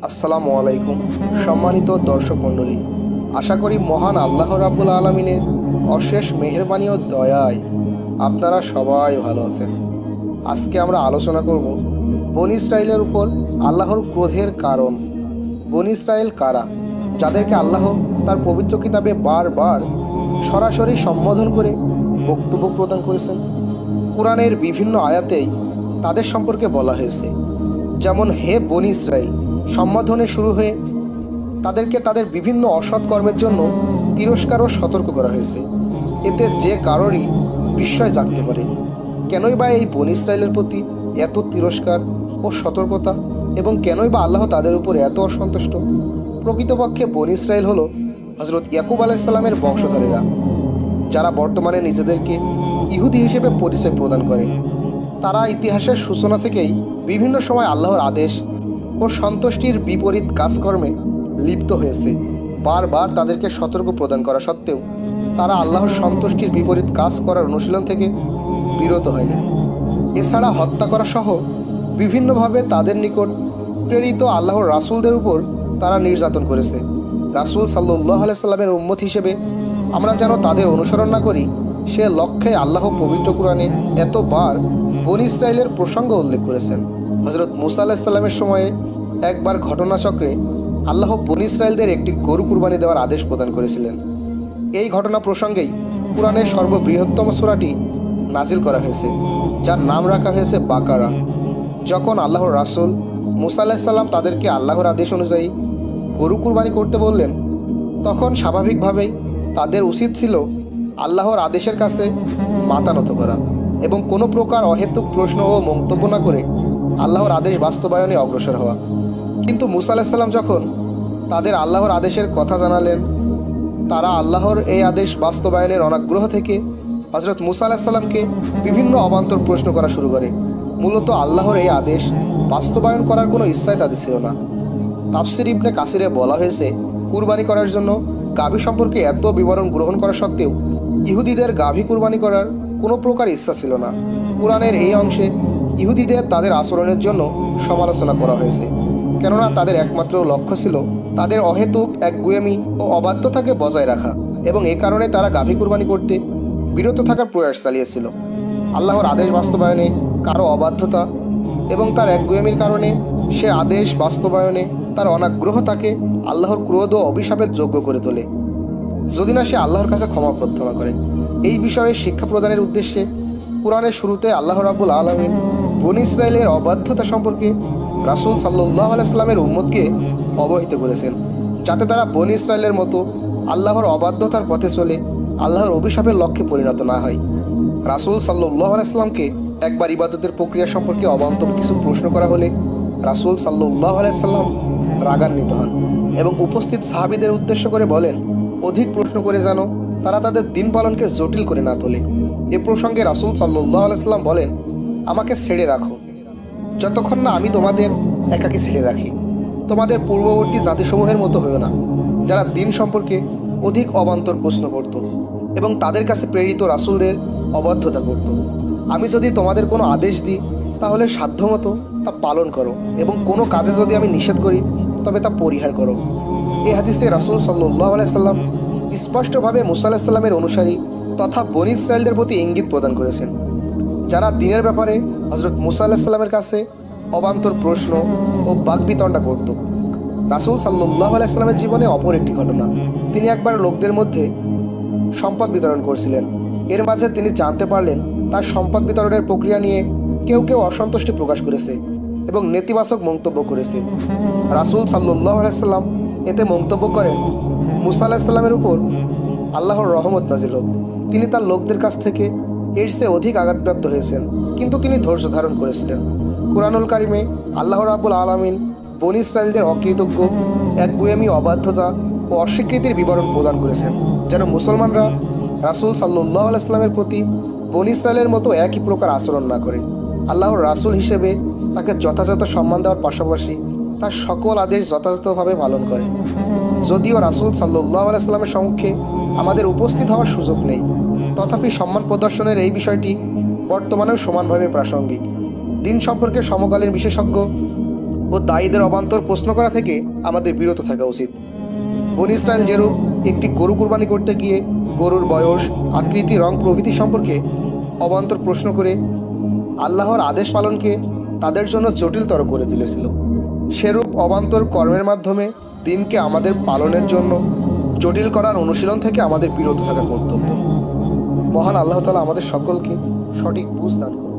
আসসালামু আলাইকুম। সম্মানিত দর্শক মণ্ডলী, আশা করি মহান আল্লাহ রাব্বুল আলামিনের অশেষ মেহেরবানি ও দয়ায় আপনারা সবাই ভালো আছেন। আজকে আমরা আলোচনা করব বনী ইসরাইলের উপর আল্লাহর ক্রোধের কারণ। বনী ইসরাইল কারা, যাদেরকে আল্লাহ তার পবিত্র কিতাবে বারবার সরাসরি সম্বোধন করে বক্তব্য প্রদান করেছেন। কোরআনের বিভিন্ন আয়াতেই তাদের সম্পর্কে বলা হয়েছে, যেমন হে বনী ইসরাইল সম্বোধনে শুরু হয়ে তাদেরকে তাদের বিভিন্ন অসৎ কর্মের জন্য তিরস্কার ও সতর্ক করা হয়েছে। এতে যে কারোরই বিস্ময় জাগতে পারে, কেনই বা এই বনী ইসরাইলের প্রতি এত তিরস্কার ও সতর্কতা, এবং কেনই বা আল্লাহ তাদের উপর এত অসন্তুষ্ট। প্রকৃতপক্ষে বনী ইসরাইল হলো হজরত ইয়াকুব আলাইসাল্লামের বংশধরেরা, যারা বর্তমানে নিজেদেরকে ইহুদি হিসেবে পরিচয় প্রদান করে। তারা ইতিহাসের সূচনা থেকেই বিভিন্ন সময় আল্লাহর আদেশ ও সন্তুষ্টির বিপরীত কাজকর্মে লিপ্ত হয়েছে। বারবার তাদেরকে সতর্ক প্রদান করা সত্ত্বেও তারা আল্লাহর সন্তুষ্টির বিপরীত কাজ করার অনুশীলন থেকে বিরত হয়নি। এছাড়া হত্যা করা সহ বিভিন্নভাবে তাদের নিকট প্রেরিত আল্লাহর রাসূলদের উপর তারা নির্যাতন করেছে। রাসূল সাল্লাল্লাহু আলাইহি সাল্লামের উম্মত হিসেবে আমরা যেন তাদের অনুসরণ না করি, সে লক্ষ্যে আল্লাহ পবিত্র কোরআনে এতবার বনী ইসরাইলের প্রসঙ্গ উল্লেখ করেছেন। হজরত মুসা আলাইহিস সালামের সময়ে একবার ঘটনাচক্রে আল্লাহ বনী ইসরাইলদের একটি গরু কুরবানি দেওয়ার আদেশ প্রদান করেছিলেন। এই ঘটনা প্রসঙ্গেই কোরআনের সর্ববৃহত্তম সূরাটি নাজিল করা হয়েছে, যার নাম রাখা হয়েছে বাকারা। যখন আল্লাহর রাসূল মুসা আলাইহিস সালাম তাদেরকে আল্লাহর আদেশ অনুযায়ী গরু কুরবানি করতে বললেন, তখন স্বাভাবিকভাবেই তাদের উচিত ছিল আল্লাহর আদেশের কাছে মাথা নত করা এবং কোনো প্রকার অহেতুক প্রশ্ন ও মন্তব্য না করে আল্লাহর আদেশ বাস্তবায়নে অগ্রসর হওয়া। কিন্তু মুসা আলাইহিস সালাম যখন তাদের আল্লাহর আদেশের কথা জানালেন, তারা আল্লাহর এই আদেশ বাস্তবায়নের অনাগ্রহ থেকে হজরত মুসা আলাইহিস সালামকে বিভিন্ন অবান্তর প্রশ্ন করা শুরু করে। মূলত আল্লাহর এই আদেশ বাস্তবায়ন করার কোনো ইচ্ছাই তাদের ছিল না। তাফসির ইবনে কাসিরে বলা হয়েছে, কুরবানি করার জন্য গাভী সম্পর্কে এত বিবরণ গ্রহণ করা সত্ত্বেও ইহুদিদের গাভী কুরবানি করার কোনো প্রকার ইচ্ছা ছিল না। কোরআনের এই অংশে ইহুদিদের তাদের আচরণের জন্য সমালোচনা করা হয়েছে, কেননা তাদের একমাত্র লক্ষ্য ছিল তাদের অহেতুক একগুঁয়েমি ও অবাধ্যতাকে বজায় রাখা, এবং এ কারণে তারা গাভী কুরবানি করতে বিরত থাকার প্রয়াস চালিয়েছিল। আল্লাহর আদেশ বাস্তবায়নে কারো অবাধ্যতা এবং তার একগুঁয়েমির কারণে সে আদেশ বাস্তবায়নে তার অনাগ্রহ তাকে আল্লাহর ক্রোধ ও অভিশাপের যোগ্য করে তোলে, যদি না সে আল্লাহর কাছে ক্ষমা প্রার্থনা করে। এই বিষয়ে শিক্ষা প্রদানের উদ্দেশ্যে কোরআনের শুরুতে আল্লাহ রাব্বুল আলামিন বনী ইসরাইলের অবাধ্যতা সম্পর্কে রাসূল সাল্লাল্লাহু আলাইহি সাল্লামের উম্মতকে অবহিত করেছেন, যাতে তারা বনী ইসরাইলের মতো আল্লাহর অবাধ্যতার পথে চলে আল্লাহর অভিশাপের লক্ষ্যে পরিণত না হয়। রাসূল সাল্লাল্লাহু আলাইহি সাল্লামকে একবার ইবাদতের প্রক্রিয়া সম্পর্কে অবান্তর কিছু প্রশ্ন করা হলে রাসূল সাল্লাল্লাহু আলাইহি সাল্লাম রাগান্বিত হন এবং উপস্থিত সাহাবীদের উদ্দেশ্য করে বলেন, অধিক প্রশ্ন করে যেন তারা তাদের দিন পালনকে জটিল করে না তোলে। এ প্রসঙ্গে রাসূল সাল্লাল্লাহু আলাইহি সাল্লাম বলেন, আমাকে ছেড়ে রাখো, যতক্ষণ না আমি তোমাদের একাকী ছেড়ে রাখি। তোমাদের পূর্ববর্তী জাতিসমূহের মতো হয়েও না, যারা দিন সম্পর্কে অধিক অবান্তর প্রশ্ন করত এবং তাদের কাছে প্রেরিত রাসূলদের অবাধ্যতা করত। আমি যদি তোমাদের কোনো আদেশ দিই তাহলে সাধ্যমতো তা পালন করো, এবং কোনো কাজে যদি আমি নিষেধ করি তবে তা পরিহার করো। এই হাদিসে রাসূল সাল্লাল্লাহু আলাইহি সাল্লাম স্পষ্টভাবে মুসা আলাইহিস সালামের অনুসারী তথা বনী ইসরাইলদের প্রতি ইঙ্গিত প্রদান করেছেন, যারা দিনের ব্যাপারে হজরত মুসা আলাইহিস সালামের কাছে অবান্তর প্রশ্ন ও বাকবিতণ্ডা করত। রাসূল সাল্লাল্লাহু আলাইহি সাল্লামের জীবনে অপর একটি ঘটনা, তিনি একবার লোকদের মধ্যে সম্পদ বিতরণ করছিলেন। এর মাঝে তিনি জানতে পারলেন তার সম্পদ বিতরণের প্রক্রিয়া নিয়ে কেউ কেউ অসন্তুষ্টি প্রকাশ করেছে এবং নেতিবাচক মন্তব্য করেছে। রাসূল সাল্লাল্লাহু আলাইহি সাল্লাম এতে মন্তব্য করেন, মুসা আলাইহিস সালামের উপর আল্লাহর রহমত নাজিল হোক, তিনি তার লোকদের কাছ থেকে এর চেয়ে অধিক আঘাতপ্রাপ্ত হয়েছেন, কিন্তু তিনি ধৈর্য ধারণ করেছিলেন। কুরআনুল কারিমে আল্লাহ রাব্বুল আলামিন বনী ইসরাইলদের অকৃতজ্ঞ, একগুঁয়েমি, অবাধ্যতা ও অস্বীকৃতির বিবরণ প্রদান করেছেন, যেন মুসলমানরা রাসূল সাল্লাল্লাহু আলাইহি সাল্লামের প্রতি বনী ইসরাইলের মতো একই প্রকার আচরণ না করে। আল্লাহর রাসূল হিসেবে তাকে যথাযথ সম্মান দেওয়ার পাশাপাশি তার সকল আদেশ যথাযথভাবে পালন করে। যদিও রাসূল সাল্লাল্লাহু আলাইহি সাল্লামের সম্মুখে আমাদের উপস্থিত হওয়ার সুযোগ নেই, তথাপি সম্মান প্রদর্শনের এই বিষয়টি বর্তমানেও সমানভাবে প্রাসঙ্গিক। দিন সম্পর্কে সমকালীন বিশেষজ্ঞ ও ও দায়ীদের অবান্তর প্রশ্ন করা থেকে আমাদের বিরত থাকা উচিত। বনী ইসরায়েল যেরূপ একটি গরু কুরবানি করতে গিয়ে গরুর বয়স, আকৃতি, রং প্রভৃতি সম্পর্কে অবান্তর প্রশ্ন করে আল্লাহর আদেশ পালনকে তাদের জন্য জটিলতর করে তুলেছিল, সেরূপ অবান্তর কর্মের মাধ্যমে দিনকে আমাদের পালনের জন্য জটিল করার অনুশীলন থেকে আমাদের বিরত থাকা কর্তব্য। মহান আল্লাহ তাআলা আমাদের সকলকে সঠিক বুঝ দান করুন।